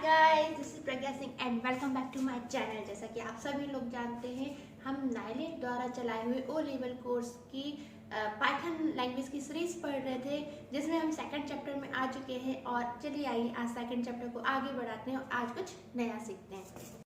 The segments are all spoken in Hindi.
Guys, this is Pragya Singh and welcome back to my channel. जैसा कि आप सभी लोग जानते हैं, हम नाइलेट द्वारा चलाए हुए ओ लेवल कोर्स की पाइथन लैंग्वेज की सीरीज पढ़ रहे थे, जिसमें हम सेकंड चैप्टर में आ चुके हैं। और चलिए आइए आज सेकंड चैप्टर को आगे बढ़ाते हैं और आज कुछ नया सीखते हैं।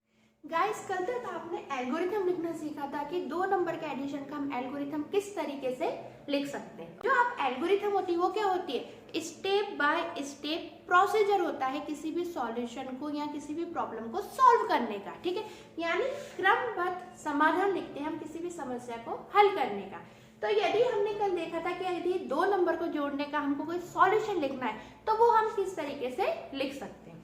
गाइस, कल तक आपने एल्गोरिथम लिखना सीखा था कि 2 नंबर के एडिशन का हम एल्गोरिथम किस तरीके से लिख सकते हैं। जो आप एल्गोरिथम होती है वो क्या होती है? स्टेप बाय स्टेप प्रोसीजर होता है किसी भी सॉल्यूशन को या किसी भी प्रॉब्लम को सॉल्व करने का, ठीक है। यानी क्रमबद्ध समाधान लिखते हैं हम किसी भी समस्या को हल करने का। तो यदि हमने कल देखा था कि यदि 2 नंबर को जोड़ने का हमको कोई सॉल्यूशन लिखना है तो वो हम किस तरीके से लिख सकते हैं।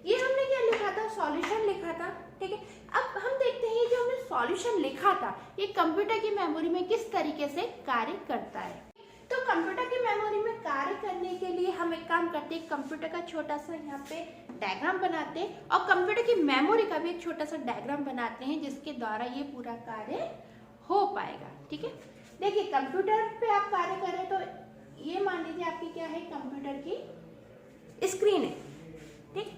ये हमने क्या लिखा था? सॉल्यूशन लिखा था, ठीक है। अब हम देखते हैं जो हमने सॉल्यूशन लिखा था ये कंप्यूटर की मेमोरी में किस तरीके से कार्य करता है। तो कंप्यूटर की मेमोरी में कार्य करने के लिए हम एक काम करते हैं, कंप्यूटर का छोटा सा यहाँ पे डायग्राम बनाते हैं और कंप्यूटर की मेमोरी का भी एक छोटा सा डायग्राम बनाते हैं जिसके द्वारा ये पूरा कार्य हो पाएगा, ठीक है। देखिए, कंप्यूटर पे आप कार्य करें तो ये मान लीजिए आपकी क्या है, कंप्यूटर की स्क्रीन है, ठीक।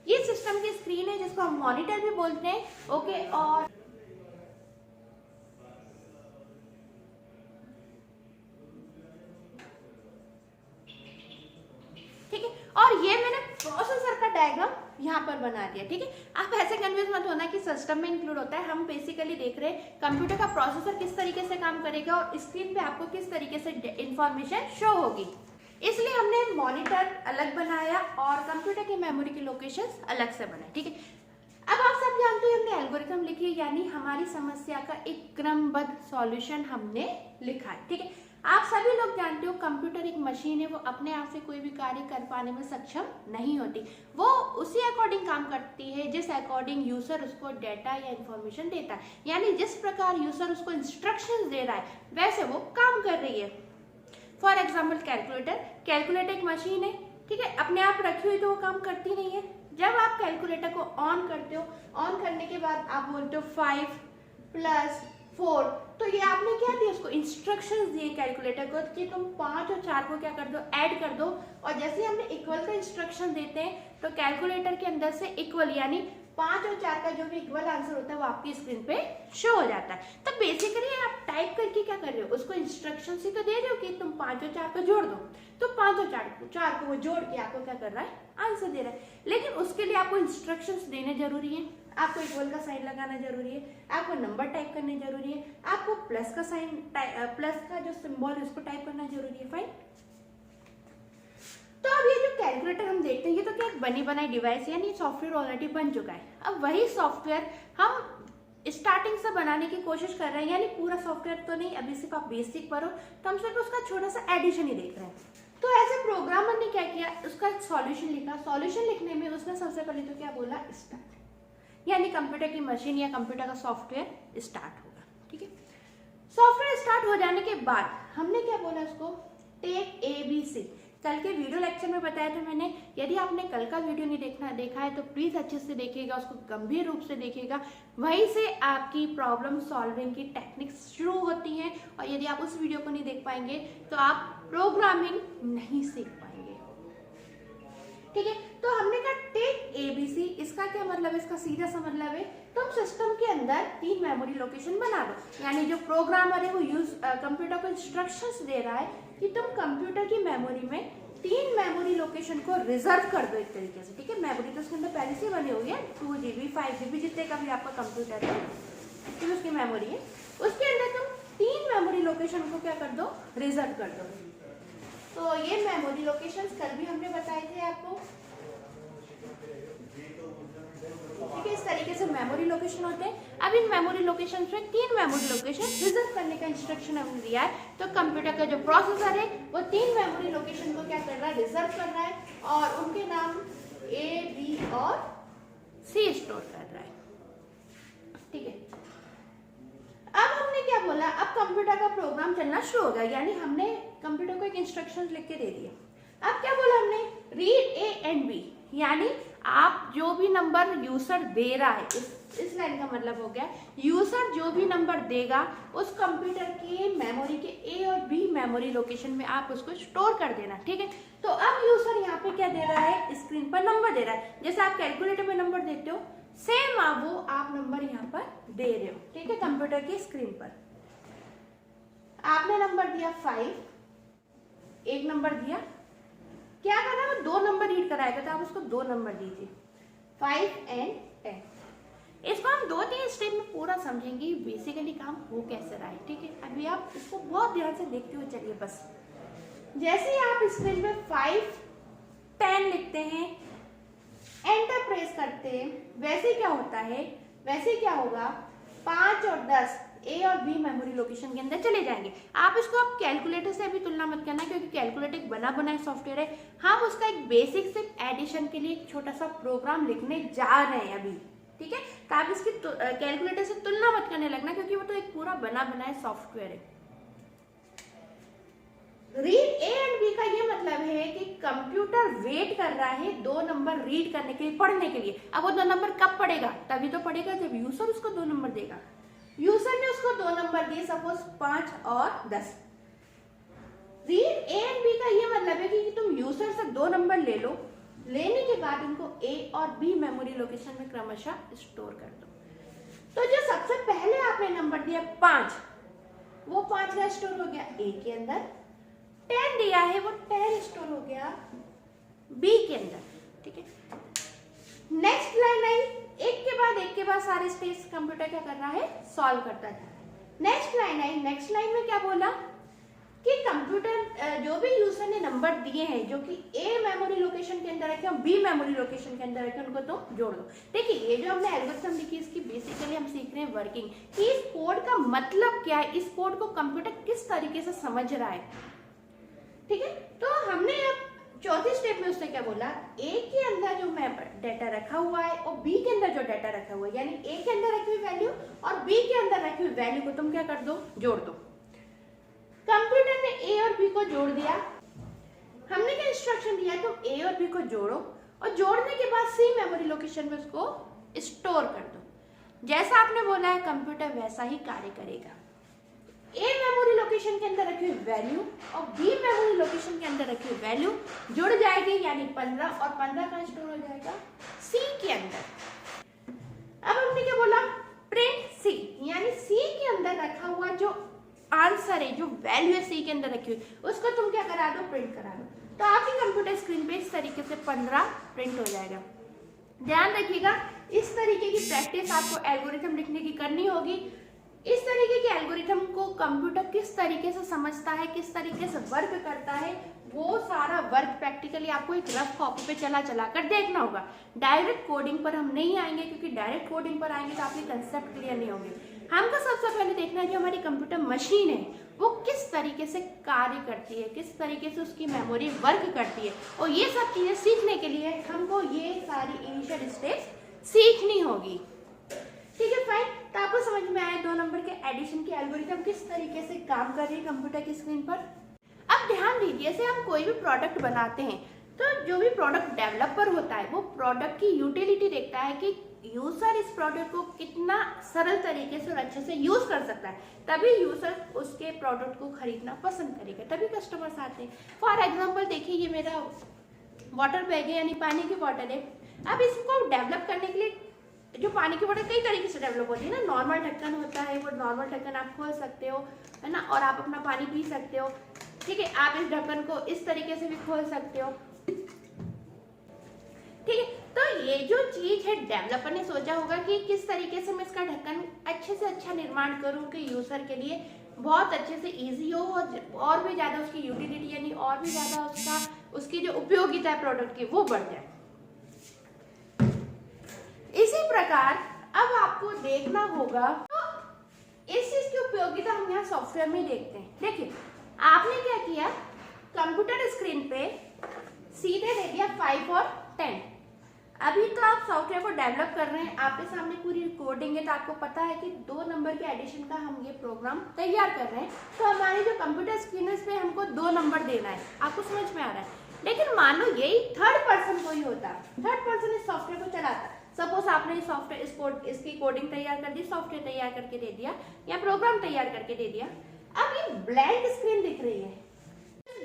ये सिस्टम की स्क्रीन है जिसको हम मॉनिटर भी बोलते हैं, ओके। और ठीक है, और ये मैंने प्रोसेसर का डायग्राम यहाँ पर बना दिया, ठीक है। आप ऐसे कन्फ्यूज मत होना कि सिस्टम में इंक्लूड होता है। हम बेसिकली देख रहे हैं कंप्यूटर का प्रोसेसर किस तरीके से काम करेगा और स्क्रीन पे आपको किस तरीके से इंफॉर्मेशन शो होगी। इसलिए हमने मॉनिटर अलग बनाया और कंप्यूटर की मेमोरी की लोकेशंस अलग से बनाए, ठीक है। अब आप सब जानते हैं हमने एल्गोरिथम लिखी है, यानी हमारी समस्या का एक क्रमबद्ध सॉल्यूशन हमने लिखा है, ठीक है। आप सभी लोग जानते हो कंप्यूटर एक मशीन है, वो अपने आप से कोई भी कार्य कर पाने में सक्षम नहीं होती। वो उसी अकॉर्डिंग काम करती है जिस अकॉर्डिंग यूजर उसको डेटा या इंफॉर्मेशन देता है। यानी जिस प्रकार यूजर उसको इंस्ट्रक्शंस दे रहा है वैसे वो काम कर रही है। फॉर एग्जाम्पल कैलकुलेटर एक मशीन है, ठीक है। अपने आप रखी हुई तो वो काम करती नहीं है। जब आप कैलकुलेटर को ऑन करते हो, ऑन करने के बाद आप बोलते हो 5 + 4, तो ये आपने क्या दिया, उसको इंस्ट्रक्शंस दिए कैलकुलेटर को कि तुम 5 और 4 को क्या कर दो, ऐड कर दो। और जैसे हमने इक्वल का इंस्ट्रक्शन देते हैं तो कैलकुलेटर के अंदर से इक्वल यानी 5 और 4 का जो भी इक्वल आंसर होता है वो आपकी स्क्रीन पे शो हो जाता है। तो बेसिकली आप टाइप करके क्या कर रहे हो, उसको इंस्ट्रक्शन ही तो दे रहे हो कि तुम 5 और 4 को जोड़ दो। तो 5 और 4 को वो जोड़ के आपको क्या कर रहा है, आंसर दे रहा है। लेकिन उसके लिए आपको इंस्ट्रक्शंस देने जरूरी है, आपको इक्वल का साइन लगाना जरूरी है, आपको नंबर टाइप करने जरूरी है, आपको प्लस का साइन, प्लस का जो सिंबल है उसको टाइप करना जरूरी है, फाइन। तो अब ये जो कैलकुलेटर हम देखते हैं ये तो क्या एक बनी बनाई डिवाइस है, यानी सॉफ्टवेयर ऑलरेडी बन चुका है। अब वही सॉफ्टवेयर हम स्टार्टिंग से बनाने की कोशिश कर रहे हैं, यानी पूरा सॉफ्टवेयर तो नहीं, अभी सिर्फ आप बेसिक पढ़ो, तो हम सिर्फ उसका छोटा सा एडिशन ही देख रहे हैं। तो ऐसे प्रोग्रामर ने क्या किया, उसका सॉल्यूशन लिखा। सॉल्यूशन लिखने में उसने सबसे पहले तो क्या बोला, स्टार्ट, यानी कंप्यूटर की मशीन या कंप्यूटर का सॉफ्टवेयर स्टार्ट होगा, ठीक है। सॉफ्टवेयर स्टार्ट हो जाने के बाद हमने क्या बोला उसको, टेक ABC। कल के वीडियो लेक्चर में बताया था मैंने, यदि आपने कल का वीडियो नहीं देखा है तो प्लीज अच्छे से देखिएगा, उसको गंभीर रूप से देखिएगा। वहीं से आपकी प्रॉब्लम सॉल्विंग की टेक्निक्स शुरू होती हैं और यदि आप उस वीडियो को नहीं देख पाएंगे तो आप प्रोग्रामिंग नहीं सीख पाएंगे, ठीक है। तो हमने कहा टेक ABC, इसका क्या मतलब है, इसका सीधा सा मतलब है तुम सिस्टम के अंदर 3 मेमोरी लोकेशन बना दो। यानी जो प्रोग्रामर है वो कंप्यूटर को इंस्ट्रक्शंस दे रहा है कि तुम कंप्यूटर की मेमोरी में 3 मेमोरी लोकेशन को रिजर्व कर दो एक तरीके से, ठीक है। मेमोरी तो उसके अंदर पहले से बनी हुई है, 2GB 5GB जितने का भी आपका कंप्यूटर है तो उसकी मेमोरी है, उसके अंदर तुम 3 मेमोरी लोकेशन को क्या कर दो, रिजर्व कर दो। तो ये मेमोरी लोकेशंस कल भी हमने बताए थे आपको, ठीक है। इस तरीके से मेमोरी लोकेशन होते हैं। अब इन मेमोरी लोकेशन में 3 मेमोरी लोकेशन रिजर्व करने का इंस्ट्रक्शन हमने दिया है। तो कंप्यूटर का जो प्रोसेसर है वो 3 मेमोरी लोकेशन को क्या कर रहा है, रिजर्व कर रहा है और उनके नाम A, B और C स्टोर कर रहा है, ठीक है। अब हमने क्या बोला, अब कंप्यूटर का प्रोग्राम चलना शुरू हो गया, यानी हमने कंप्यूटर को एक इंस्ट्रक्शन लिख के दे दिए। अब क्या बोला हमने, रीड A and B, यानी आप जो भी नंबर यूजर दे रहा है, इस लाइन का मतलब हो गया यूजर जो भी नंबर देगा उस कंप्यूटर के मेमोरी के A और B मेमोरी लोकेशन में आप उसको स्टोर कर देना, ठीक है। तो अब यूजर यहाँ नंबर दे रहा है, जैसे आप कैलकुलेटर में नंबर देते हो सेम आप वो आप नंबर यहाँ पर दे रहे हो, ठीक है। कंप्यूटर की स्क्रीन पर आपने नंबर दिया 5, एक नंबर दिया, क्या करना है वो 2 नंबर रीड कराएगा, तो आप उसको 2 नंबर दीजिए 5 and 10। इसको हम 2-3 स्टेप में पूरा समझेंगे बेसिकली काम हो कैसे रहा है, ठीक है। अभी आप इसको बहुत ध्यान से देखते हुए चलिए। बस जैसे ही आप स्क्रीन पे 5 10 लिखते हैं, एंटर प्रेस करते हैं, वैसे क्या होता है, वैसे क्या होगा 5 और 10 ए और बी मेमोरी लोकेशन के अंदर चले जाएंगे। आप इसको आप कैलकुलेटर से अभी तुलना मत करना, क्योंकि कैलकुलेटर एक बना बनाया सॉफ्टवेयर है। हम उसका एक बेसिक से एडिशन के लिए एक छोटा सा प्रोग्राम लिखने जा रहे हैं अभी, ठीक है। तो आप इसकी कैलकुलेटर से तुलना मत करने लगना, क्योंकि वो तो एक पूरा बना बनाया सॉफ्टवेयर है। रीड ए एंड बी का ये मतलब है कि कंप्यूटर वेट कर रहा है 2 नंबर रीड करने के लिए, पढ़ने के लिए। अब वो 2 नंबर कब पढ़ेगा, तभी तो पढ़ेगा जब यूजर उसको 2 नंबर देगा। यूजर ने उसको 2 नंबर दिए, सपोज 5 और 10। रीड ए एंड बी का ये मतलब है कि तुम यूजर से 2 नंबर ले लो, लेने के बाद उनको ए और बी मेमोरी लोकेशन में क्रमशः स्टोर कर दो। तो जो सबसे पहले आपने नंबर दिया 5, वो 5 का स्टोर हो गया ए के अंदर। 10 दिया है, वो 10 स्टोर हो गया बी के अंदर, ठीक है। नेक्स्ट लाइन आई, एक के बाद सारे स्टेप्स कंप्यूटर क्या कर रहा है, सॉल्व करता है। नेक्स्ट लाइन आई, नेक्स्ट लाइन में क्या बोला कि कंप्यूटर जो भी यूजर ने नंबर दिए हैं जो कि ए मेमोरी लोकेशन के अंदर रखे और बी मेमोरी लोकेशन के अंदर रखे, उनको तो जोड़ दो। देखिए ये जो हमने एल्गोरिथम लिखी इसकी बेसिकली हम सीख रहे हैं वर्किंग, कि इस कोड का मतलब क्या है, इस कोड को कंप्यूटर किस तरीके से समझ रहा है, ठीक है। तो हमने अब चौथी स्टेप में उससे क्या बोला, ए के अंदर जो डाटा रखा हुआ है और बी के अंदर जो डाटा रखा हुआ है, यानी ए के अंदर रखी हुई वैल्यू और बी के अंदर रखी हुई वैल्यू को तुम क्या कर दो, जोड़ दो। कंप्यूटर ने ए और बी को जोड़ दिया। हमने क्या इंस्ट्रक्शन दिया, तुम ए और बी को जोड़ो और जोड़ने के बाद सी मेमोरी लोकेशन में उसको स्टोर कर दो। जैसा आपने बोला है कंप्यूटर वैसा ही कार्य करेगा। ए मेमोरी लोकेशन के अंदर रखी हुई वैल्यू और बी मेमोरी लोकेशन के अंदर रखी हुई वैल्यू जुड़ जाएगी, यानी 15, और 15 का स्टोर हो जाएगा सी के अंदर। अब हमने क्या बोला, प्रिंट सी, यानी सी के अंदर रखा हुआ जो आंसर है, जो वैल्यू है सी के अंदर रखी हुई, उसको तुम क्या करा दो, प्रिंट करा दो। तो आपकी कंप्यूटर स्क्रीन पे इस तरीके से 15 प्रिंट हो जाएगा। ध्यान रखिएगा, इस तरीके की प्रैक्टिस आपको एल्गोरिथम लिखने की करनी होगी। इस तरीके के एल्गोरिथम को कंप्यूटर किस तरीके से समझता है, किस तरीके से वर्क करता है, वो सारा वर्क प्रैक्टिकली आपको एक रफ कॉपी पे चला कर देखना होगा। डायरेक्ट कोडिंग पर हम नहीं आएंगे, क्योंकि डायरेक्ट कोडिंग पर आएंगे तो आपके कंसेप्ट क्लियर नहीं होंगे। हमको सबसे पहले देखना है जो हमारी कंप्यूटर मशीन है वो किस तरीके से कार्य करती है, किस तरीके से उसकी मेमोरी वर्क करती है, और ये सब चीजें सीखने के लिए हमको ये सारी इनिशियल स्टेप्स सीखनी होगी, ठीक है। फाइन, तो आपको समझ में आया 2 नंबर के एडिशन की एल्गोरिथम किस तरीके से काम कर रही है कंप्यूटर की स्क्रीन पर। अब ध्यान दीजिए, जैसे हम कोई भी प्रोडक्ट बनाते हैं तो जो भी प्रोडक्ट डेवलपर होता है वो प्रोडक्ट की यूटिलिटी देखता है कि यूजर इस प्रोडक्ट को कितना सरल तरीके से और अच्छे से यूज कर सकता है, तभी यूजर उसके प्रोडक्ट को खरीदना पसंद करेगा, तभी कस्टमर्स आते हैं। फॉर एग्जाम्पल देखिए, ये मेरा वाटर बैग है, यानी पानी की बॉटल है। अब इसको डेवलप करने के लिए जो पानी की बोतल कई तरीके से डेवलप होती है ना, नॉर्मल ढक्कन होता है, वो नॉर्मल ढक्कन आप खोल सकते हो, है ना, और आप अपना पानी पी सकते हो, ठीक है। आप इस ढक्कन को इस तरीके से भी खोल सकते हो, ठीक है। तो ये जो चीज है डेवलपर ने सोचा होगा कि किस तरीके से मैं इसका ढक्कन अच्छे से अच्छा निर्माण करूं कि यूजर के लिए बहुत अच्छे से इजी हो और भी ज्यादा उसकी यूटिलिटी, यानी और भी ज्यादा उसकी जो उपयोगिता है प्रोडक्ट की वो बढ़ जाए। इसी प्रकार अब आपको देखना होगा, तो इस चीज की उपयोगिता हम यहाँ सॉफ्टवेयर में देखते हैं। देखिए आपने क्या किया, कंप्यूटर स्क्रीन पे सीधे दे दिया 5 और 10। अभी तो आप सॉफ्टवेयर को डेवलप कर रहे हैं, आपके सामने पूरी कोडिंग है, तो आपको पता है कि 2 नंबर के एडिशन का हम ये प्रोग्राम तैयार कर रहे हैं। तो हमारी जो कंप्यूटर स्क्रीन है इस पे हमको 2 नंबर देना है, आपको समझ में आ रहा है। लेकिन मान लो यही थर्ड पर्सन कोई होता, थर्ड पर्सन इस सॉफ्टवेयर को चलाता। सपोज आपने सॉफ्टवेयर इसकी कोडिंग तैयार कर दी, सॉफ्टवेयर तैयार करके दे दिया या प्रोग्राम तैयार करके दे दिया। अब ये ब्लैंक स्क्रीन दिख रही है,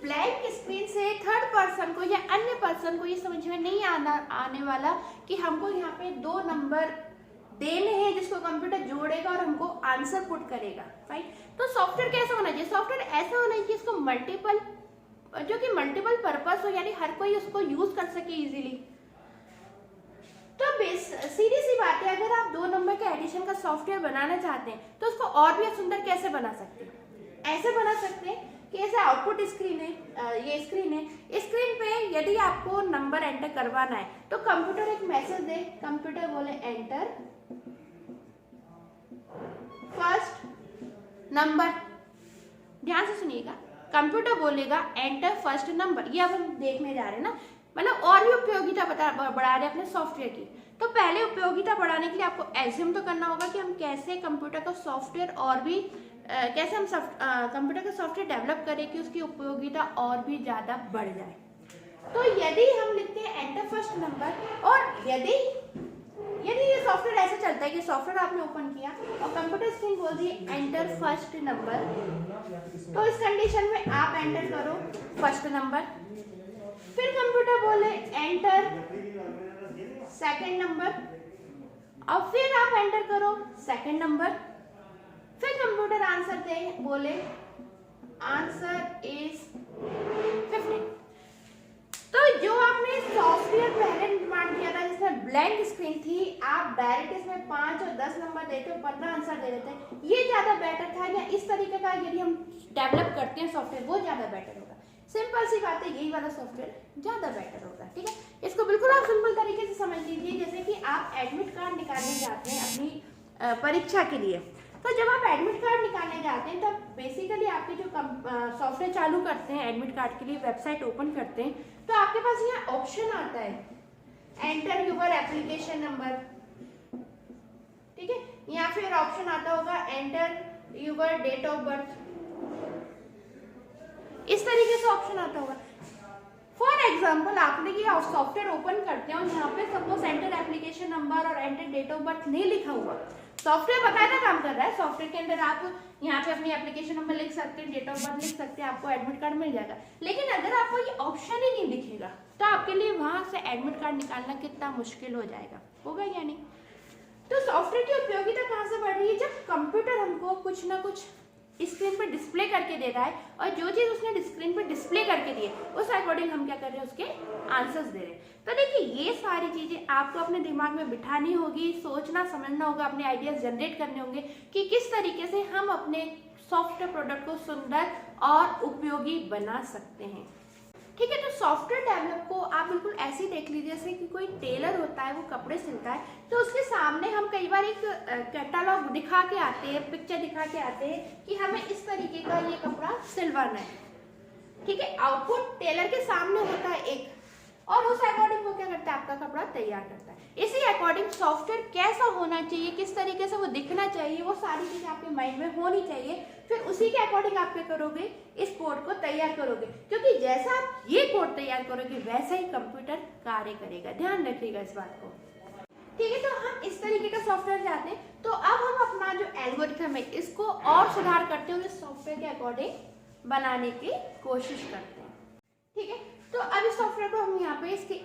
ब्लैंक स्क्रीन से थर्ड पर्सन को या अन्य पर्सन को ये समझ में नहीं आने वाला कि हमको यहाँ पे 2 नंबर देने हैं जिसको कंप्यूटर जोड़ेगा और हमको आंसर पुट करेगा, राइट। तो सॉफ्टवेयर कैसा होना चाहिए? सॉफ्टवेयर ऐसा होना चाहिए इसको मल्टीपल पर्पस हो, यानी हर कोई उसको यूज कर सके इजीली। तो सीधी सी बात है, अगर आप 2 नंबर के एडिशन का सॉफ्टवेयर बनाना चाहते हैं तो उसको और भी सुंदर कैसे बना सकते हैं? ऐसे बना सकते हैं कि ऐसे आउटपुट स्क्रीन है, ये स्क्रीन है, स्क्रीन पे यदि आपको नंबर एंटर करवाना है तो कंप्यूटर एक मैसेज दे, कंप्यूटर बोले एंटर फर्स्ट नंबर। ध्यान से सुनिएगा, कंप्यूटर बोलेगा एंटर फर्स्ट नंबर। ये अब हम देखने जा रहे हैं ना, मतलब और भी उपयोगिता बढ़ा रहे हैं अपने सॉफ्टवेयर की। तो पहले उपयोगिता बढ़ाने के लिए आपको एज्यूम तो करना होगा कि हम कैसे कंप्यूटर का सॉफ्टवेयर और भी कैसे हम कंप्यूटर का सॉफ्टवेयर डेवलप करें कि उसकी उपयोगिता और भी ज्यादा बढ़ जाए। तो यदि हम लिखते हैं एंटर फर्स्ट नंबर, और यदि ये सॉफ्टवेयर ऐसे चलता है कि सॉफ्टवेयर आपने ओपन किया और कंप्यूटर स्क्रीन बोल दी एंटर फर्स्ट नंबर, तो इस कंडीशन में आप एंटर करो फर्स्ट नंबर, फिर कंप्यूटर बोले एंटर सेकंड नंबर, और फिर आप एंटर करो सेकंड नंबर, फिर कंप्यूटर आंसर दे बोले आंसर इज 15। तो जो आपने सॉफ्टवेयर पहले निर्माण किया था जिसमें ब्लैंक स्क्रीन थी, आप डायरेक्ट इसमें 5 और 10 नंबर देते हो, 15 आंसर दे देते हैं, ये ज्यादा बेटर था, या इस तरीके का यदि हम डेवलप करते हैं सॉफ्टवेयर वो ज्यादा बेटर होगा। सिंपल सी बात है, यही वाला सॉफ्टवेयर ज्यादा बेटर होगा, ठीक है। इसको बिल्कुल आप सिंपल तरीके से समझ लीजिए, जैसे कि आप एडमिट कार्ड निकालने जाते हैं अपनी परीक्षा के लिए। तो जब आप एडमिट कार्ड निकालने जाते हैं तब बेसिकली आपके जो सॉफ्टवेयर चालू करते हैं एडमिट कार्ड के लिए, वेबसाइट ओपन करते हैं, तो आपके पास यहाँ ऑप्शन आता है एंटर यूर एप्लीकेशन नंबर, ठीक है, या फिर ऑप्शन आता होगा enter your date of birth, इस तरीके से ऑप्शन आता होगा। फॉर एग्जाम्पल आपने ये सॉफ्टवेयर ओपन करते हैं और यहाँ पे सपोज एंटर एप्लीकेशन नंबर और एंटर डेट ऑफ बर्थ नहीं लिखा हुआ, सॉफ्टवेयर बकायदा काम कर रहा है, सॉफ्टवेयर के अंदर आप यहाँ पे अपनी एप्लीकेशन नंबर लिख सकते हैं, डेट ऑफ बर्थ लिख सकते हैं, आपको एडमिट कार्ड मिल जाएगा। लेकिन अगर आपको ये ऑप्शन ही नहीं दिखेगा तो आपके लिए वहां से एडमिट कार्ड निकालना कितना मुश्किल हो जाएगा, होगा या नहीं। तो सॉफ्टवेयर की उपयोगिता कहाँ से बढ़ रही है? जब कंप्यूटर हमको कुछ ना कुछ स्क्रीन पर डिस्प्ले करके दे रहा है और जो चीज उसने स्क्रीन पर डिस्प्ले करके दी है उस अकॉर्डिंग हम क्या कर रहे हैं, उसके आंसर्स दे रहे हैं। तो देखिए ये सारी चीजें आपको अपने दिमाग में बिठानी होगी, सोचना समझना होगा, अपने आइडियाज जनरेट करने होंगे कि किस तरीके से हम अपने सॉफ्टवेयर प्रोडक्ट को सुंदर और उपयोगी बना सकते हैं, ठीक है। तो सॉफ्टवेयर डेवलप को आप बिल्कुल ऐसे ही देख लीजिए जैसे कि कोई टेलर होता है, वो कपड़े सिलता है, तो उसके सामने हम कई बार एक कैटलॉग दिखा के आते हैं, पिक्चर दिखा के आते हैं कि हमें इस तरीके का ये कपड़ा सिलवाना है, ठीक है। आउटपुट टेलर के सामने होता है एक, और उस अकॉर्डिंग वो क्या करता है, आपका कपड़ा तैयार करता है। इसी अकॉर्डिंग सॉफ्टवेयर कैसा होना चाहिए, किस तरीके से वो दिखना चाहिए, वो सारी चीजें आपके माइंड में होनी चाहिए। फिर उसी के अकॉर्डिंग आप क्या करोगे, इस कोड को तैयार करोगे, क्योंकि जैसा आप ये कोड तैयार करोगे वैसा ही कंप्यूटर कार्य करेगा। ध्यान रखिएगा इस बात को, ठीक है। तो हम इस तरीके का सॉफ्टवेयर चाहते हैं, तो अब हम अपना जो एल्गोरिथम है इसको और सुधार करते हुए सॉफ्टवेयर के अकॉर्डिंग बनाने की कोशिश करते हैं, ठीक है। तो अब इस सॉफ्टवेयर को हम यहाँ पे इसके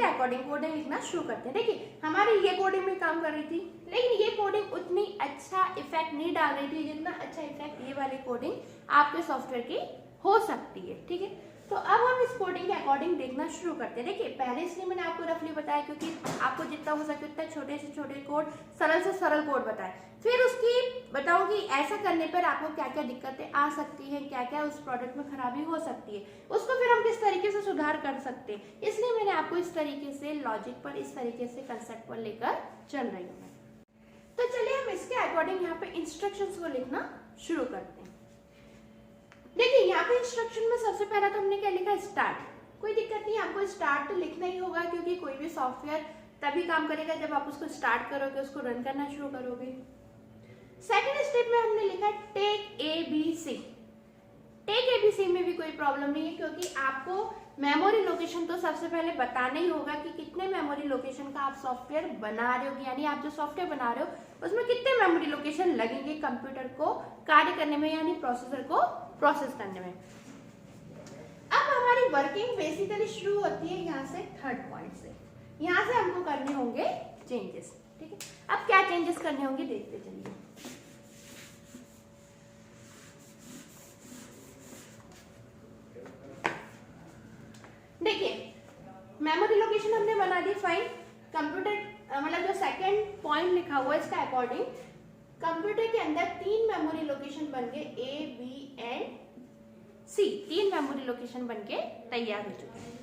अकॉर्डिंग कोडिंग लिखना शुरू करते हैं। देखिए हमारी ये कोडिंग भी काम कर रही थी, लेकिन ये कोडिंग उतनी अच्छा इफेक्ट नहीं डाल रही थी जितना अच्छा इफेक्ट ये वाली कोडिंग आपके सॉफ्टवेयर की हो सकती है, ठीक है। तो अब हम इस कोडिंग के अकॉर्डिंग देखना शुरू करते हैं। देखिए पहले इसलिए मैंने आपको रफली बताया क्योंकि आपको जितना हो सके उतना छोटे से छोटे कोड, सरल से सरल कोड बताए, फिर उसकी बताऊं कि ऐसा करने पर आपको क्या क्या दिक्कतें आ सकती हैं, क्या क्या उस प्रोडक्ट में खराबी हो सकती है, उसको फिर हम किस तरीके से सुधार कर सकते हैं। इसलिए मैंने आपको इस तरीके से लॉजिक पर, इस तरीके से कंसेप्ट पर लेकर चल रही हूँ। तो चलिए हम इसके अकॉर्डिंग यहाँ पे इंस्ट्रक्शंस को लिखना शुरू करते हैं। देखिए यहाँ पे इंस्ट्रक्शन में सबसे पहला तो हमने क्या लिखा, स्टार्ट। कोई दिक्कत नहीं, आपको स्टार्ट तो लिखना ही होगा क्योंकि कोई भी सॉफ्टवेयर तभी काम करेगा जब आप उसको स्टार्ट करोगे, उसको रन करना शुरू करोगे। सेकेंड स्टेप में हमने लिखा टेक ABC। टेक ABC में भी कोई प्रॉब्लम नहीं है क्योंकि आपको मेमोरी लोकेशन तो सबसे पहले बताना ही होगा कि कितने मेमोरी लोकेशन का आप सॉफ्टवेयर बना रहे हो, यानी आप जो सॉफ्टवेयर बना रहे हो उसमें कितने मेमोरी लोकेशन लगेंगे कंप्यूटर को कार्य करने में, यानी प्रोसेसर को प्रोसेस करने में। वर्किंग बेसिकली शुरू होती है यहाँ से थर्ड पॉइंट से, यहाँ से हमको करने होंगे चेंजेस। ठीक है, अब क्या चेंजेस करने होंगे देखते चलिए। देखिए मेमोरी लोकेशन हमने बना दी फाइन। कंप्यूटर मतलब जो सेकंड पॉइंट लिखा हुआ है इसका अकॉर्डिंग कंप्यूटर के अंदर 3 मेमोरी लोकेशन बन गए, A B and C, 3 memory location बन के तैयार हो चुके हैं।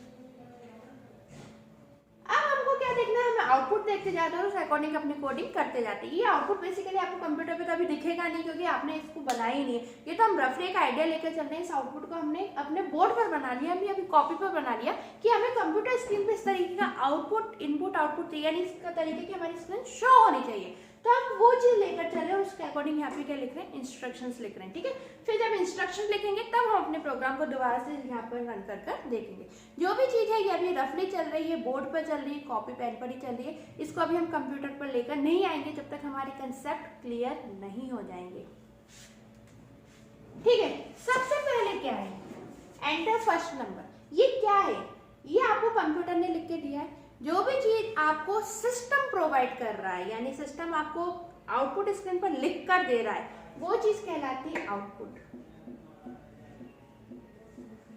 अब हमको क्या देखना है, हमें आउटपुट देखते जाते हैं और उस अकॉर्डिंग अपनी कोडिंग करते जाते हैं। ये आउटपुट बेसिकली आपको कंप्यूटर पे तो अभी दिखेगा नहीं क्योंकि आपने इसको बनाया ही नहीं है। ये तो हम रफली एक आइडिया लेकर चल रहे हैं। इस आउटपुट को हमने अपने बोर्ड पर बना लिया, अभी कॉपी पर बना लिया कि हमें कंप्यूटर स्क्रीन पे इस तरीके का आउटपुट इनपुट आउटपुट चाहिए, यानी इसका तरीके की हमारी स्क्रीन शो होनी चाहिए। तो हम वो चीज लेकर चले और उसके अकॉर्डिंग यहाँ पे क्या लिख रहे हैं, इंस्ट्रक्शंस लिख रहे हैं। ठीक है, फिर जब इंस्ट्रक्शन लिखेंगे तब हम अपने प्रोग्राम को दोबारा से यहाँ पर रन कर देखेंगे। जो भी चीज है ये अभी रफली चल रही है, बोर्ड पर चल रही है, कॉपी पेन पर ही चल रही है। इसको अभी हम कंप्यूटर पर लेकर नहीं आएंगे जब तक हमारे कंसेप्ट क्लियर नहीं हो जाएंगे। ठीक है, सबसे पहले क्या है, एंटर फर्स्ट नंबर। ये क्या है, ये आपको कंप्यूटर ने लिख के दिया है। जो भी चीज आपको सिस्टम प्रोवाइड कर रहा है, यानी सिस्टम आपको आउटपुट स्क्रीन पर लिख कर दे रहा है, वो चीज कहलाती है आउटपुट।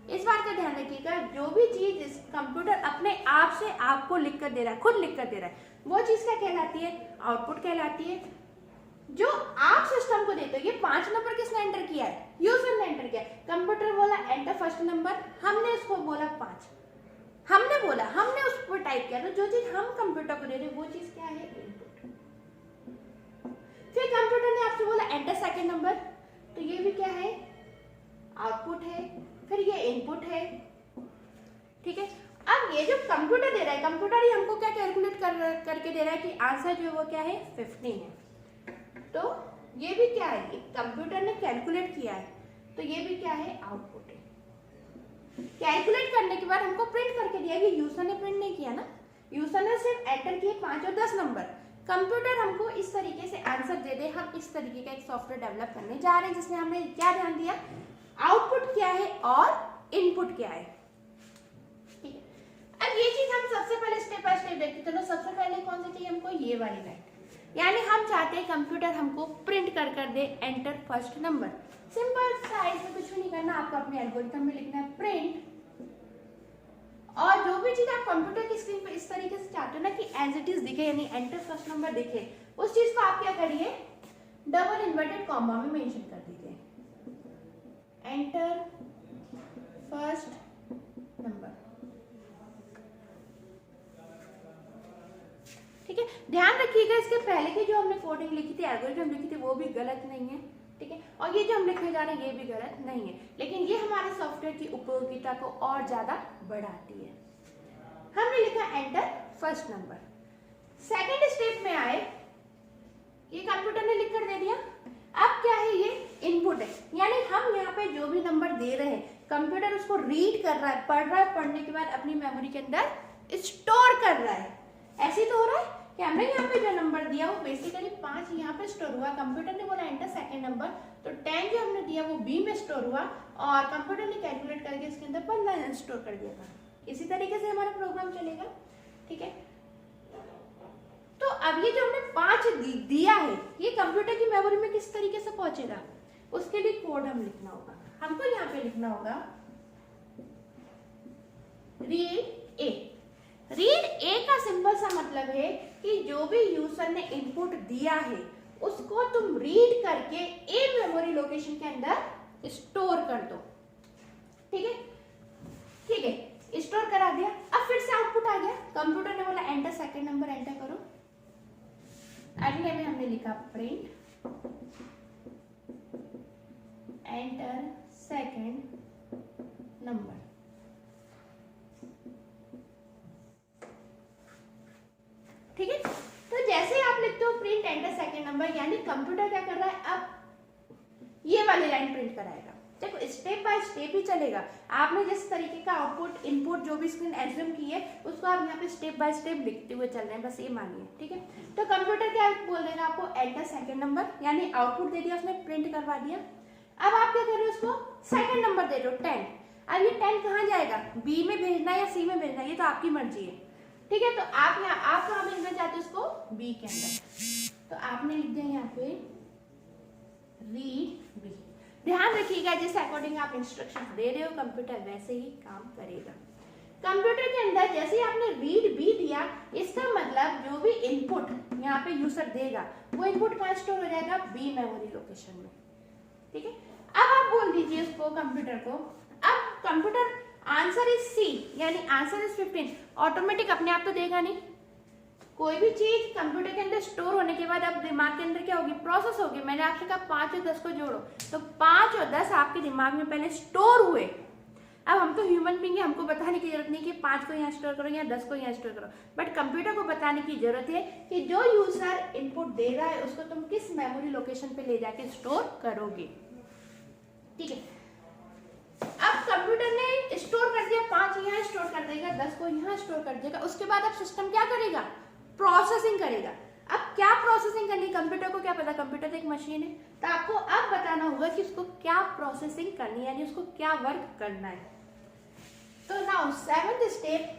इस बात का ध्यान रखिएगा, जो भी चीज इस कंप्यूटर अपने आप से आपको लिख कर दे रहा है, खुद लिख कर दे रहा है, वो चीज क्या कहलाती है, आउटपुट कहलाती है। जो आप सिस्टम को देते हो, ये 5 नंबर किसने एंटर किया है, यूजर ने एंटर किया। कंप्यूटर बोला एंटर फर्स्ट नंबर, हमने उसको बोला 5, हमने बोला, हमने उस पर टाइप किया। तो जो चीज हम कंप्यूटर को दे रहे हैं वो चीज क्या है, इनपुट। फिर कंप्यूटर ने आपसे बोला एंटर सेकंड नंबर, तो ये भी क्या है, आउटपुट है। फिर ये इनपुट है। ठीक है, अब ये जो कंप्यूटर दे रहा है, कंप्यूटर ही हमको क्या कैलकुलेट करके दे रहा है कि आंसर जो है वो क्या है, 15 है। तो ये भी क्या है, कंप्यूटर ने कैलकुलेट किया है, तो ये भी क्या है, आउटपुट है। कैलकुलेट करने के बाद हमको प्रिंट करके दिया, कि यूजर ने प्रिंट नहीं किया ना, यूजर ने सिर्फ एंटर किए 5 और 10 नंबर। कंप्यूटर हमको इस तरीके से आंसर दे दे, हम इस तरीके का एक सॉफ्टवेयर डेवलप करने जा रहे हैं जिसमें हमने क्या ध्यान दिया, आउटपुट क्या है और इनपुट क्या है। ठीक है, अब ये चीज हम सबसे पहले स्टेप बाय स्टेप देखते। चलो सबसे पहले कौन सी चाहिए हमको, ये वाली लाइन, यानी हम चाहते हैं कंप्यूटर हमको प्रिंट कर they enter first number. Simple सा, इसमें कुछ भी नहीं करना, आपको अपने एल्गोरिथम में लिखना है प्रिंट, और जो भी चीज आप कंप्यूटर की स्क्रीन पे इस तरीके से चाहते हो ना कि एज इट इज दिखे, यानी एंटर फर्स्ट नंबर दिखे, उस चीज को आप क्या करिए, डबल इन्वर्टेड कॉमा में मेंशन कर दीजिए, एंटर फर्स्ट नंबर। ठीक है, ध्यान रखिएगा इसके पहले की जो हमने कोडिंग लिखी थी, एल्गोरिथम लिखी थी, वो भी गलत नहीं है। ठीक है, और ये जो हम लिखने जा रहे हैं ये भी गलत नहीं है, लेकिन ये हमारे सॉफ्टवेयर की उपयोगिता को और ज्यादा बढ़ाती है। हमने लिखा enter first number. Second step में आए, ये कंप्यूटर ने लिख कर दे दिया। अब क्या है, ये इनपुट है, यानी हम यहाँ पे जो भी नंबर दे रहे हैं, कंप्यूटर उसको रीड कर रहा है, पढ़ रहा है, पढ़ने के बाद अपनी मेमोरी के अंदर स्टोर कर रहा है। ऐसे तो हो रहा है कि हमने यहाँ पे जो नंबर दिया वो बेसिकली 5 यहाँ पे स्टोर हुआ। कंप्यूटर ने बोला एंटर सेकंड नंबर, तो 10 जो हमने दिया वो बी में स्टोर हुआ, और कंप्यूटर ने कैलकुलेट करके इसके अंदर 15 स्टोर कर दिया था। इसी तरीके से हमारा प्रोग्राम चलेगा। ठीक है, तो अब ये जो हमने 5 दिया है, ये कंप्यूटर की मेमोरी में किस तरीके से पहुंचेगा, उसके लिए कोड हम लिखना होगा। हमको यहाँ पे लिखना होगा रीड ए। रीड ए का सिंपल सा मतलब है कि जो भी यूजर ने इनपुट दिया है उसको तुम रीड करके ए मेमोरी लोकेशन के अंदर स्टोर कर दो। ठीक है, ठीक है, स्टोर करा दिया। अब फिर से आउटपुट आ गया, कंप्यूटर ने बोला एंटर सेकंड नंबर, एंटर करो। अगले में हमने लिखा प्रिंट एंटर सेकंड नंबर। ठीक है, तो जैसे आप लिखते हो प्रिंट एंटर सेकंड नंबर, यानी कंप्यूटर क्या कर रहा है, अब ये वाली लाइन प्रिंट कराएगा। देखो स्टेप बाय स्टेप ही चलेगा। आपने जिस तरीके का आउटपुट इनपुट जो भी स्क्रीन एज्यूम की है उसको आप यहाँ पे स्टेप बाय स्टेप लिखते हुए चल रहे हैं, बस ये मानिए। ठीक है, तो कंप्यूटर क्या बोल देगा आपको, एंटर सेकंड नंबर, यानी आउटपुट दे दिया उसने, प्रिंट करवा दिया। अब आप क्या कर रहे हो, उसको सेकंड नंबर दे रहे हो 10। अब ये 10 कहाँ जाएगा, बी में भेजना है या सी में भेजना है, ये तो आपकी मर्जी है। ठीक है, तो आप यहाँ आप कहाँ भेजना चाहते हो इसको, बी के अंदर, तो आपने लिख दिया यहाँ पे रीड बी। ध्यान रखिएगा जिस अकॉर्डिंग आप इंस्ट्रक्शन दे रहे हो कंप्यूटर वैसे ही काम करेगा। कंप्यूटर के अंदर जैसे ही आपने रीड बी दिया, इसका मतलब जो भी इनपुट यहाँ पे यूजर देगा वो इनपुट कहाँ स्टोर हो जाएगा, बी मेमोरी लोकेशन में। ठीक है, अब आप बोल दीजिए उसको कंप्यूटर को, अब कंप्यूटर आंसर इज सी यानी आंसर इज 15, ऑटोमेटिक अपने आप तो देगा नहीं। कोई भी चीज कंप्यूटर के अंदर स्टोर होने के बाद अब दिमाग के अंदर क्या होगी, प्रोसेस होगी। मैंने आपसे कहा 5 और 10 को जोड़ो, तो 5 और 10 आपके दिमाग में पहले स्टोर हुए। अब हम तो ह्यूमन बीइंग है, हमको बताने की जरूरत नहीं कि 5 को यहाँ स्टोर करो या 10 को यहाँ स्टोर करो, बट कंप्यूटर को बताने की जरूरत है कि जो यूजर इनपुट दे रहा है उसको तुम किस मेमोरी लोकेशन पे ले जाके स्टोर करोगे। ठीक है, अब कंप्यूटर ने स्टोर कर दिया, 5 यहाँ स्टोर कर देगा, 10 को यहाँ स्टोर कर देगा। उसके बाद अब सिस्टम क्या करेगा, प्रोसेसिंग करेगा। अब क्या प्रोसेसिंग करनी, कंप्यूटर को क्या पता, कंप्यूटर एक मशीन है, तो आपको अब बताना होगा कि उसको क्या प्रोसेसिंग करनी है, यानी उसको क्या वर्क करना है। तो नाउ 7th स्टेप,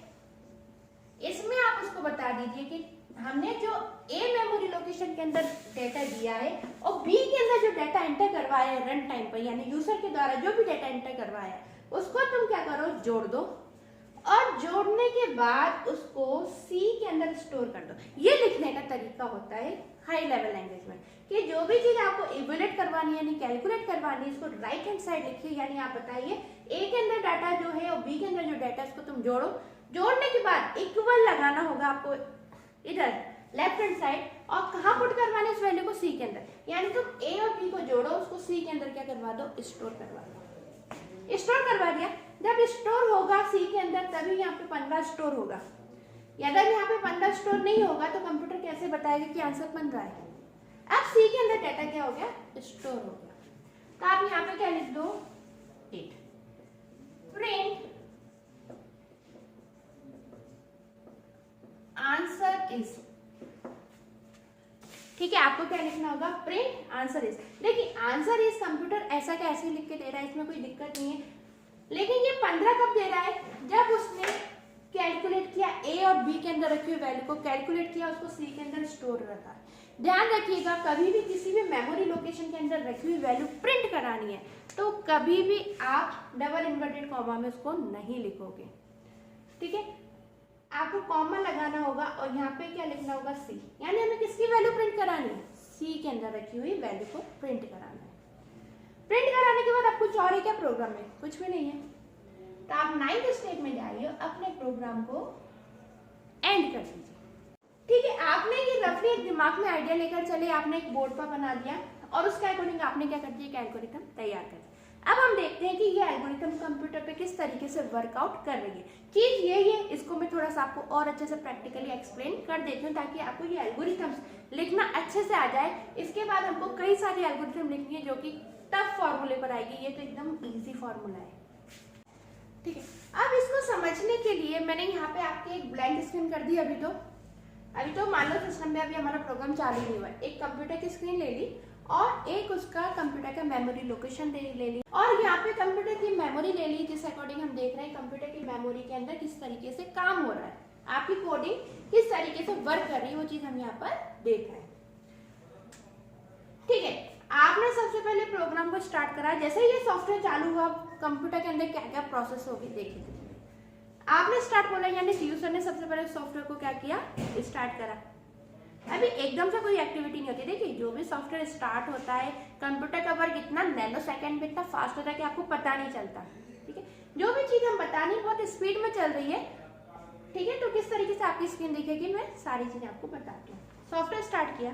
इसमें आप उसको बता दीजिए कि हमने जो ए मेमोरी लोकेशन के अंदर डेटा दिया है और बी के अंदर जो डेटा एंटर करवाया है रन टाइम पर, यानी यूजर के द्वारा जो भी डेटा एंटर करवाया है उसको तुम क्या करो, जोड़ दो, और जोड़ने के बाद उसको सी के अंदर स्टोर कर दो। ये लिखने का तरीका होता है हाई लेवल लैंग्वेज में कि जो भी चीज आपको इवैल्यूएट करवानी है यानी कैलकुलेट करवानी है, इसको राइट हैंड साइड लिखिए, यानी आप बताइए ए के अंदर डाटा जो है और बी के अंदर जो डाटा है उसको तुम जोड़ो। जोड़ने के बाद इक्वल लगाना होगा आपको इधर लेफ्ट हैंड साइड, और कहाँ पुट करवाना है इस वैल्यू को, सी के अंदर, यानी तुम ए और बी को जोड़ो, उसको सी के अंदर क्या करवा दो, स्टोर करवा दो। स्टोर करवा दिया, जब स्टोर होगा सी के अंदर तभी यहाँ पे 15 स्टोर होगा। यदि यहाँ पे 15 स्टोर नहीं होगा तो कंप्यूटर कैसे बताएगा कि आंसर 15 है। अब सी के अंदर डाटा क्या हो गया, स्टोर हो गया, तो आप यहाँ पे क्या लिख दो, 8 प्रिंट आंसर इज। ठीक है, आपको क्या लिखना होगा, प्रिंट आंसर इज। देखिए आंसर इज कंप्यूटर ऐसा क्या ऐसे लिख के दे रहा है, इसमें कोई दिक्कत नहीं है, लेकिन ये 15 कब दे रहा है, जब उसने कैलकुलेट किया ए और बी के अंदर रखी हुई वैल्यू को कैलकुलेट किया, उसको सी के अंदर स्टोर रखा। ध्यान रखिएगा कभी भी किसी भी मेमोरी लोकेशन के अंदर रखी हुई वैल्यू प्रिंट करानी है तो कभी भी आप डबल इन्वर्टेड कॉमा में उसको नहीं लिखोगे। ठीक है, आपको कॉमा लगाना होगा और यहाँ पे क्या लिखना होगा, सी, यानी हमें किसकी वैल्यू प्रिंट करानी है, सी के अंदर रखी हुई वैल्यू को प्रिंट कराना है। प्रिंट कराने के बाद आप कुछ और है क्या प्रोग्राम में, कुछ भी नहीं है, तो आप 9th स्टेप में जाइए, अपने प्रोग्राम को एंड कर दीजिए। ठीक है, आपने ये रफली एक दिमाग में आइडिया लेकर चले, आपने एक बोर्ड पर बना दिया और उसके अकॉर्डिंग आपने क्या कर दिया, एल्गोरिथम तैयार कर दिया। अब हम देखते हैं कि ये एल्गोरिथम कंप्यूटर पे किस तरीके से वर्कआउट कर रही है। चीज ये इसको मैं थोड़ा सा आपको और अच्छे से प्रैक्टिकली एक्सप्लेन कर देती हूँ ताकि आपको ये एल्गोरिथम लिखना अच्छे से आ जाए। इसके बाद हमको कई सारे एल्गोरिथम लिखनी है जो कि टफ फॉर्मूले पर आएगी, ये तो एकदम इजी फॉर्मूला है। ठीक है, अब इसको समझने के लिए मैंने यहाँ पे आपके एक ब्लैंक स्क्रीन कर दी। अभी तो मान लो सिस्टम में अभी हमारा प्रोग्राम चालू नहीं हुआ है, एक कंप्यूटर की स्क्रीन ले ली और एक उसका कंप्यूटर का मेमोरी लोकेशन ले ली और यहाँ पे कंप्यूटर की मेमोरी ले ली, जिस अकॉर्डिंग हम देख रहे हैं कंप्यूटर की मेमोरी के अंदर किस तरीके से काम हो रहा है, आपकी कोडिंग किस तरीके से वर्क कर रही है, वो चीज हम यहाँ पर देख रहे हैं। ठीक है, आपने सबसे पहले प्रोग्राम को स्टार्ट करा। जैसे ये सॉफ्टवेयर चालू हुआ कंप्यूटर के अंदर क्या क्या प्रोसेस होगी देखिए। आपने स्टार्ट बोला यानी यूजर ने सबसे पहले सॉफ्टवेयर को क्या किया, स्टार्ट करा। अभी एकदम से कोई एक्टिविटी नहीं होती। देखिए जो भी सॉफ्टवेयर स्टार्ट होता है कंप्यूटर का वर्क इतना नैनो सेकंड में इतना फास्ट होता है कि आपको पता नहीं चलता। ठीक है, जो भी चीज हम बतानी बहुत स्पीड में चल रही है। ठीक है, तो किस तरीके से आपकी स्क्रीन दिखेगी मैं सारी चीजें आपको बताती हूँ। सॉफ्टवेयर स्टार्ट किया,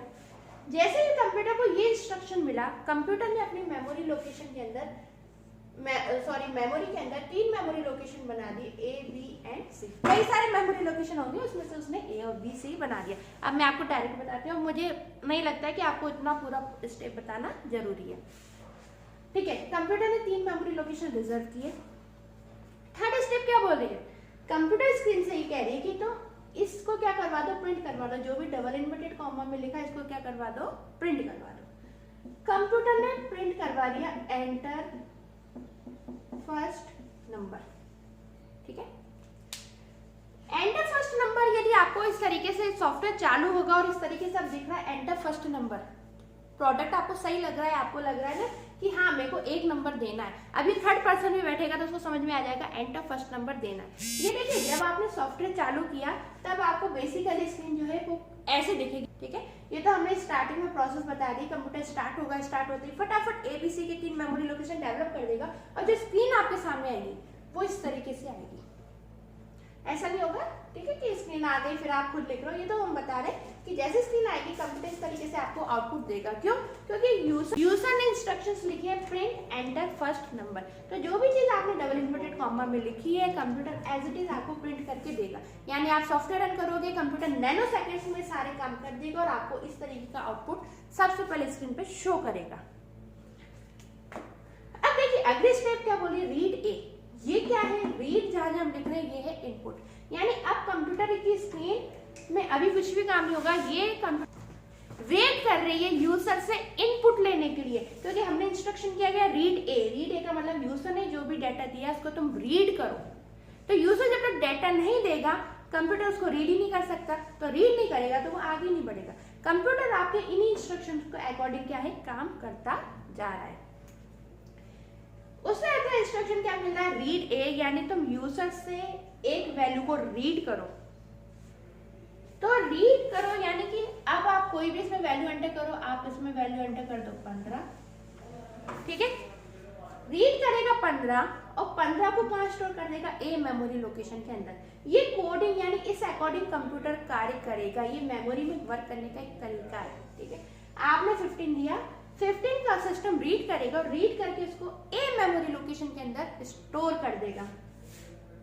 जैसे ही कंप्यूटर को ये इंस्ट्रक्शन मिला, कंप्यूटर ने अपनी मेमोरी लोकेशन के अंदर मेमोरी के अंदर 3 मेमोरी लोकेशन बना दी, ए बी एंड सी। कई सारे मेमोरी लोकेशन होंगे, उसमें से उसने ए और बी सी बना दिया। अब मैं आपको डायरेक्ट बताती हूँ, मुझे नहीं लगता है कि आपको इतना पूरा स्टेप बताना जरूरी है। ठीक है, कंप्यूटर ने 3 मेमोरी लोकेशन रिजर्व किए। थर्ड स्टेप क्या बोल रही है, कंप्यूटर स्क्रीन से ही कह रही है कि तो इसको क्या करवा दो, प्रिंट करवा दो। जो भी डबल इन्वर्टेड कॉमा में लिखा है इसको क्या करवा दो, प्रिंट करवा दो। कंप्यूटर ने प्रिंट करवा दिया, एंटर फर्स्ट नंबर, ठीक है। एंटर फर्स्ट नंबर, यदि आपको इस तरीके से सॉफ्टवेयर चालू होगा और इस तरीके से आप दिख रहा है एंटर फर्स्ट नंबर, प्रोडक्ट आपको सही लग रहा है, आपको लग रहा है ना कि हाँ मेरे को एक नंबर देना है, अभी थर्ड पर्सन भी बैठेगा तो उसको समझ में आ जाएगा एंटर फर्स्ट नंबर देना है। ये देखिए जब आपने सॉफ्टवेयर चालू किया तब आपको बेसिकली स्क्रीन जो है वो ऐसे दिखेगी, ठीक है। ये तो हमने स्टार्टिंग में प्रोसेस बता दी, कंप्यूटर स्टार्ट होगा, स्टार्ट होते ही फटाफट एबीसी के 3 मेमोरी लोकेशन डेवलप कर देगा और जो स्क्रीन आपके सामने आएगी वो इस तरीके से आएगी, ऐसा नहीं होगा, ठीक है, कि स्क्रीन आ गई फिर आप खुद लिख रहे हो। ये तो हम बता रहे हैं कि जैसे स्क्रीन आएगी कंप्यूटर इस तरीके से आपको आउटपुट देगा। क्यों? क्योंकि यूजर ने इंस्ट्रक्शंस लिखी है प्रिंट एंटर फर्स्ट नंबर, तो जो भी चीज आपने डबल इन्वर्टेड कॉमा में लिखी है कंप्यूटर एज इट इज आपको प्रिंट करके देगा। यानी आप सॉफ्टवेयर रन करोगे, कंप्यूटर नैनो सेकेंड्स में सारे काम कर देगा और आपको इस तरीके का आउटपुट सबसे पहले स्क्रीन पे शो करेगा। अब देखिए अगली स्टेप क्या बोलिए, रीड ए। ये क्या है? रीड जहां हम लिख रहे हैं ये है इनपुट, यानी अब कंप्यूटर की स्क्रीन में अभी कुछ भी काम नहीं होगा, ये कंप्यूटर वेट कर रही है यूजर से इनपुट लेने के लिए, क्योंकि हमने इंस्ट्रक्शन किया गया रीड ए। रीड ए का मतलब यूजर ने जो भी डाटा दिया उसको तुम रीड करो। तो यूजर जब तक डाटा नहीं देगा कंप्यूटर उसको रीड ही नहीं कर सकता, तो रीड नहीं करेगा तो वो आगे नहीं बढ़ेगा। कंप्यूटर आपके इन्हीं इंस्ट्रक्शन के अकॉर्डिंग क्या है काम करता जा रहा है। उससे अगला इंस्ट्रक्शन क्या मिल रहा है, रीड ए, यानी तुम यूजर से एक वैल्यू को रीड करो। तो रीड करो यानी कि अब आप कोई भी इसमें वैल्यू एंटर करो, आप इसमें वैल्यू एंटर कर दो 15, ठीक है। रीड करेगा 15 और 15 को कहां स्टोर कर देगा, ए मेमोरी लोकेशन के अंदर। ये कोडिंग यानी इस अकॉर्डिंग कंप्यूटर कार्य करेगा, ये मेमोरी में वर्क करने का एक तरीका है, ठीक है। आपने 15 दिया, 15 का सिस्टम रीड करेगा और रीड करके उसको ए मेमोरी लोकेशन के अंदर स्टोर कर देगा।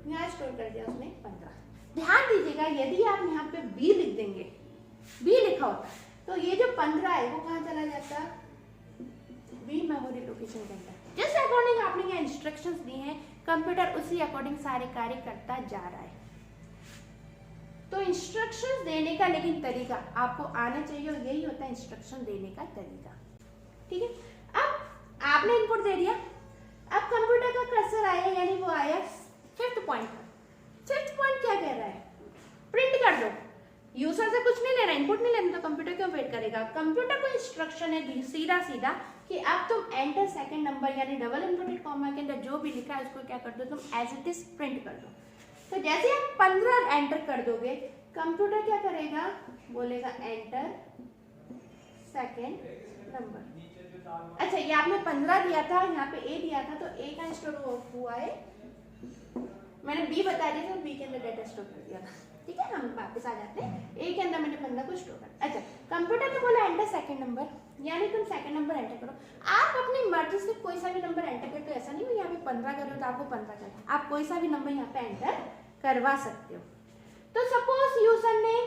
यहाँ स्टोर कर दिया उसने 15। ध्यान दीजिएगा यदि आप यहाँ पे बी लिख देंगे, बी लिखा होता तो ये जो 15 है वो कहाँ चला जाता, बी मेमोरी लोकेशन के अंदर। जिस अकॉर्डिंग आपने यहाँ इंस्ट्रक्शंस दी हैं कंप्यूटर उसी अकॉर्डिंग सारे कार्य करता जा रहा है। तो इंस्ट्रक्शंस देने का लेकिन तरीका आपको आना चाहिए और यही होता है इंस्ट्रक्शन देने का तरीका, ठीक है। अब आपने इनपुट दे दिया, अब कंप्यूटर का कर्सर आया यानी वो आया फिफ्थ पॉइंट पर। फिफ्थ पॉइंट क्या कह रहा है, प्रिंट कर दो। यूजर से कुछ नहीं लेना, इनपुट नहीं लेना, तो कंप्यूटर क्यों वेट करेगा। कंप्यूटर को इंस्ट्रक्शन है सीधा सीधा कि अब तुम एंटर सेकंड नंबर यानी डबल इन्वर्टेड कॉमा के अंदर जो भी लिखा है उसको क्या कर दो, तुम एज इट इज प्रिंट कर दो। तो जैसे आप 15 एंटर कर दोगे कंप्यूटर क्या करेगा, बोलेगा एंटर सेकंड नंबर। अच्छा ये आपने 15 दिया था, यहाँ पे ए दिया था, तो ए का स्टोर हुआ है, मैंने बी बता दिया था, बी के अंदर डाटा स्टोर कर दिया था, ठीक है। हम वापस आ जाते हैं, ए के अंदर मैंने 15 को स्टोर कर। अच्छा कंप्यूटर ने बोला एंटर सेकंड नंबर, यानी तुम सेकंड नंबर एंटर करो। आप अपनी मर्जी से कोई सा भी नंबर एंटर करते हो, ऐसा नहीं हो यहाँ पे 15 करो तो आपको 15 करना, आप कोई सा भी नंबर यहाँ पे एंटर करवा सकते हो। तो सपोज यूजर ने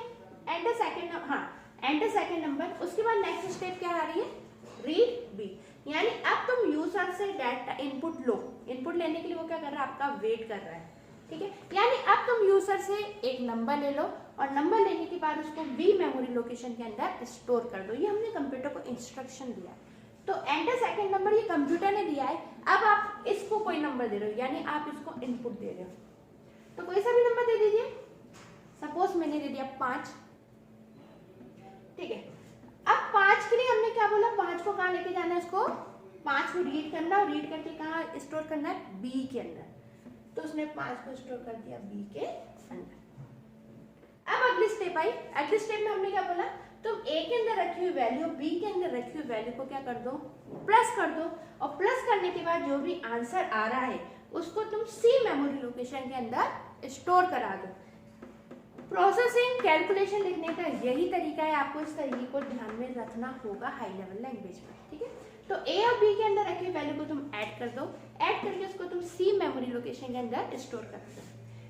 एंटर सेकंड, हाँ एंटर सेकंड नंबर, उसके बाद नेक्स्ट स्टेप क्या आ रही है, रीड बी, यानी अब तुम यूजर से डाटा इनपुट लो। इनपुट लेने के लिए वो क्या कर रहा है, आपका वेट कर रहा है, ठीक है। यानी अब तुम यूजर से एक नंबर ले लो और नंबर लेने के बाद उसको बी मेमोरी लोकेशन के अंदर स्टोर कर दो। ये हमने कंप्यूटर को इंस्ट्रक्शन दिया है। तो एंटर सेकंड नंबर ये कंप्यूटर ने दिया है, अब आप इसको कोई नंबर दे रहे हो, यानी आप इसको इनपुट दे रहे हो, तो कोई सा भी नंबर दे दीजिए। सपोज मैंने दे दिया 5, ठीक है। अब 5 के लिए हमने क्या बोला, 5 को कहाँ लेके जाना है, उसको 5 को रीड करना और रीड करके कहाँ स्टोर करना है, बी के अंदर। तो उसने 5 को स्टोर कर दिया बी के अंदर। अब अगली स्टेप आई, अगली स्टेप में हमने क्या बोला, तुम ए के अंदर रखी हुई वैल्यू बी के अंदर रखी हुई वैल्यू को क्या कर दो, प्लस कर दो, और प्लस करने के बाद जो भी आंसर आ रहा है उसको तुम सी मेमोरी लोकेशन के अंदर स्टोर करा दो। प्रोसेसिंग कैलकुलेशन लिखने का यही तरीका है, आपको इस तरीके को ध्यान में रखना होगा हाई लेवल लैंग्वेज में, ठीक है। तो ए और बी के अंदर रखी वैल्यू को तुम ऐड कर दो, ऐड करके उसको तुम सी मेमोरी लोकेशन के अंदर स्टोर कर दो।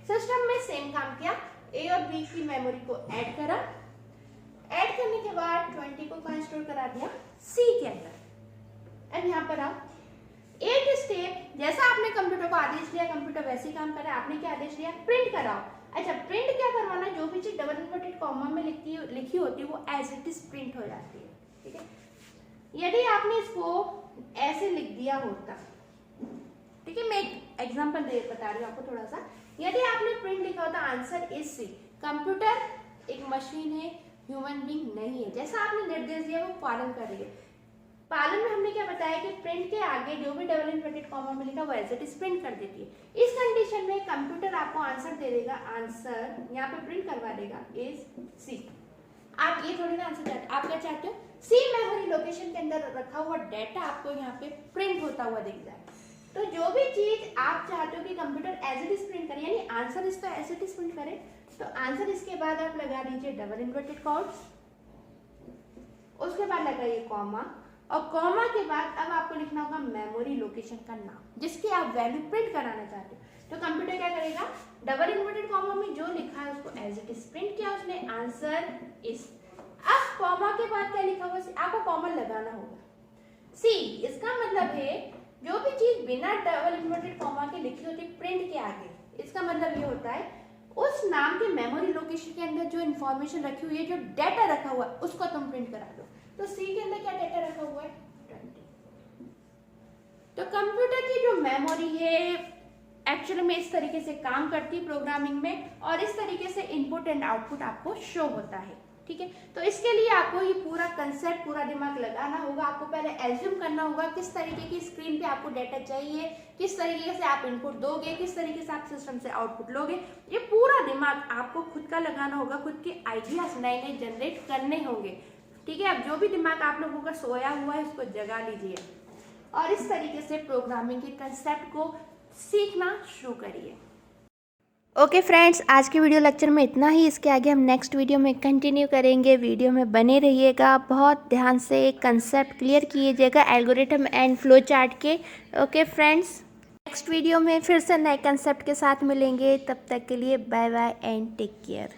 सिस्टम में सेम काम किया, ए और बी की मेमोरी को ऐड करा, ऐड करने के बाद 20 को कहाँ स्टोर करा दिया, सी के अंदर। अब यहाँ पर आओ, एक स्टेप जैसा आपने कंप्यूटर को आदेश दिया, कंप्यूटर वैसे ही काम कर रहा है। आपने क्या आदेश दिया, प्रिंट कराओ। अच्छा प्रिंट क्या करवाना, जो भी चीज डबल इन्वर्टेड कॉमा में लिखी होती है वो एज इट इज प्रिंट हो जाती है, ठीक है। यदि आपने इसको ऐसे लिख दिया होता, ठीक है, मैं एक एग्जांपल बता रही हूँ आपको थोड़ा सा। यदि आपने प्रिंट लिखा होता आंसर इज सी, कंप्यूटर एक मशीन है, ह्यूमन बीइंग नहीं है, जैसा आपने निर्देश दिया वो पालन कर रही है। पालन में हमने क्या बताया कि प्रिंट के आगे जो भी डबल इन्वर्टेड कॉमा में लिखा वो एज इट इज प्रिंट कर देती है। इस कंडीशन में कंप्यूटर आपको आंसर दे देगा, आंसर यहाँ पे प्रिंट करवा देगा इज सी। आप ये थोड़ी ना आंसर चाहते, आप क्या चाहते हो, सी मेमोरी लोकेशन के अंदर रखा हुआ डाटा आपको यहाँ पे प्रिंट होता हुआ दिख जाए। तो जो भी चीज आप चाहते हो कि computer as it is print करे, यानी आंसर इसका एज इट इज प्रिंट करे, तो आंसर इसके बाद आप लगा दीजिए डबल इन्वर्टेड कॉम्स, उसके बाद लगाइए कॉमा, और कॉमा के बाद अब आपको लिखना होगा मेमोरी लोकेशन का नाम जिसकी आप वैल्यू प्रिंट कराना चाहते हो। तो कंप्यूटर क्या करेगा, डबल इन्वर्टेड कॉमा में जो लिखा है उसको एज इट इज प्रिंट किया उसने, आंसर इज। अब कॉमा के बाद क्या लिखा हुआ, आपको कॉमा लगाना होगा सी। इसका मतलब है जो भी चीज बिना डबल इन्वर्टेड कॉमा के लिखी होती है प्रिंट के आगे, इसका मतलब ये होता है उस नाम के मेमोरी लोकेशन के अंदर जो इन्फॉर्मेशन रखी हुई है, जो डाटा रखा हुआ है, उसको तुम प्रिंट करा दो। तो सी के अंदर क्या डाटा रखा हुआ है, 20। तो कंप्यूटर की जो मेमोरी है एक्चुअली में इस तरीके से काम करती है प्रोग्रामिंग में, और इस तरीके से इनपुट एंड आउटपुट आपको शो होता है। ठीक है, तो इसके लिए आपको ये पूरा कंसेप्ट, पूरा दिमाग लगाना होगा। आपको पहले एज्यूम करना होगा किस तरीके की स्क्रीन पे आपको डाटा चाहिए, किस तरीके से आप इनपुट दोगे, किस तरीके से आप सिस्टम से आउटपुट लोगे। ये पूरा दिमाग आपको खुद का लगाना होगा, खुद के आइडियाज नए नए जनरेट करने होंगे। ठीक है, अब जो भी दिमाग आप लोगों का सोया हुआ है उसको जगा लीजिए और इस तरीके से प्रोग्रामिंग के कंसेप्ट को सीखना शुरू करिए। ओके फ्रेंड्स, आज के वीडियो लेक्चर में इतना ही। इसके आगे हम नेक्स्ट वीडियो में कंटिन्यू करेंगे। वीडियो में बने रहिएगा, बहुत ध्यान से कंसेप्ट क्लियर कीजिएगा एल्गोरिथम एंड फ्लो चार्ट के। ओके फ्रेंड्स, नेक्स्ट वीडियो में फिर से नए कंसेप्ट के साथ मिलेंगे। तब तक के लिए bye bye and take care.